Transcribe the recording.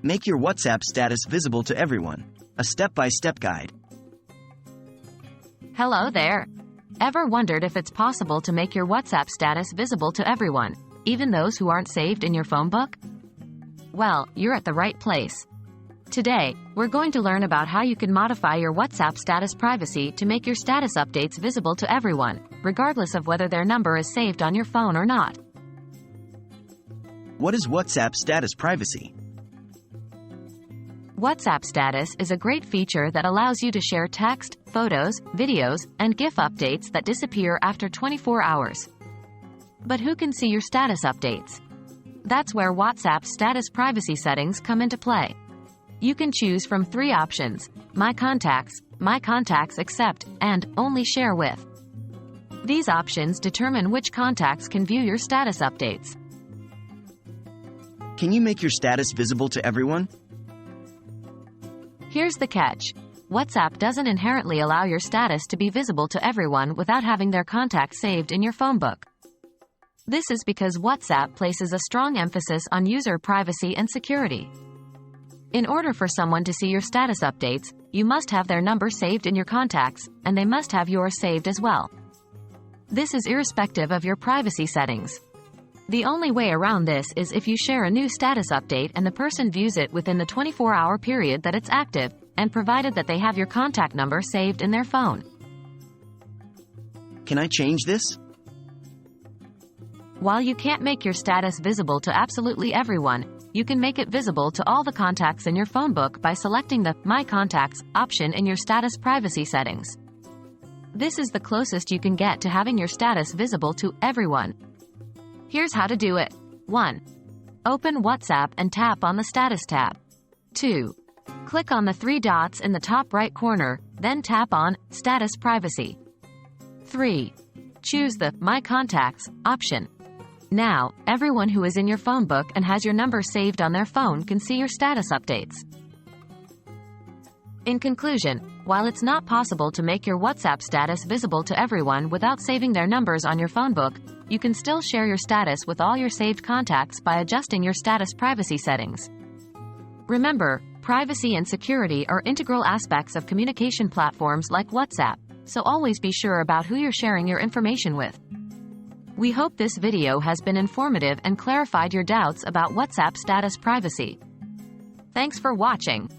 Make your WhatsApp status visible to everyone. A step-by-step guide. Hello there. Ever wondered if it's possible to make your WhatsApp status visible to everyone, even those who aren't saved in your phone book? Well, you're at the right place. Today, we're going to learn about how you can modify your WhatsApp status privacy to make your status updates visible to everyone, regardless of whether their number is saved on your phone or not. What is WhatsApp status privacy? WhatsApp status is a great feature that allows you to share text, photos, videos, and GIF updates that disappear after 24 hours. But who can see your status updates? That's where WhatsApp status privacy settings come into play. You can choose from 3 options: My Contacts Except, and Only Share With. These options determine which contacts can view your status updates. Can you make your status visible to everyone? Here's the catch. WhatsApp doesn't inherently allow your status to be visible to everyone without having their contacts saved in your phone book. This is because WhatsApp places a strong emphasis on user privacy and security. In order for someone to see your status updates, you must have their number saved in your contacts, and they must have yours saved as well. This is irrespective of your privacy settings. The only way around this is if you share a new status update and the person views it within the 24-hour period that it's active, and provided that they have your contact number saved in their phone. Can I change this? While you can't make your status visible to absolutely everyone, you can make it visible to all the contacts in your phone book by selecting the My Contacts option in your status privacy settings. This is the closest you can get to having your status visible to everyone. Here's how to do it. 1. Open WhatsApp and tap on the Status tab. 2. Click on the 3 dots in the top right corner, then tap on Status Privacy. 3. Choose the My Contacts option. Now, everyone who is in your phone book and has your number saved on their phone can see your status updates. In conclusion, while it's not possible to make your WhatsApp status visible to everyone without saving their numbers on your phone book, you can still share your status with all your saved contacts by adjusting your status privacy settings. Remember, privacy and security are integral aspects of communication platforms like WhatsApp, so always be sure about who you're sharing your information with. We hope this video has been informative and clarified your doubts about WhatsApp status privacy. Thanks for watching.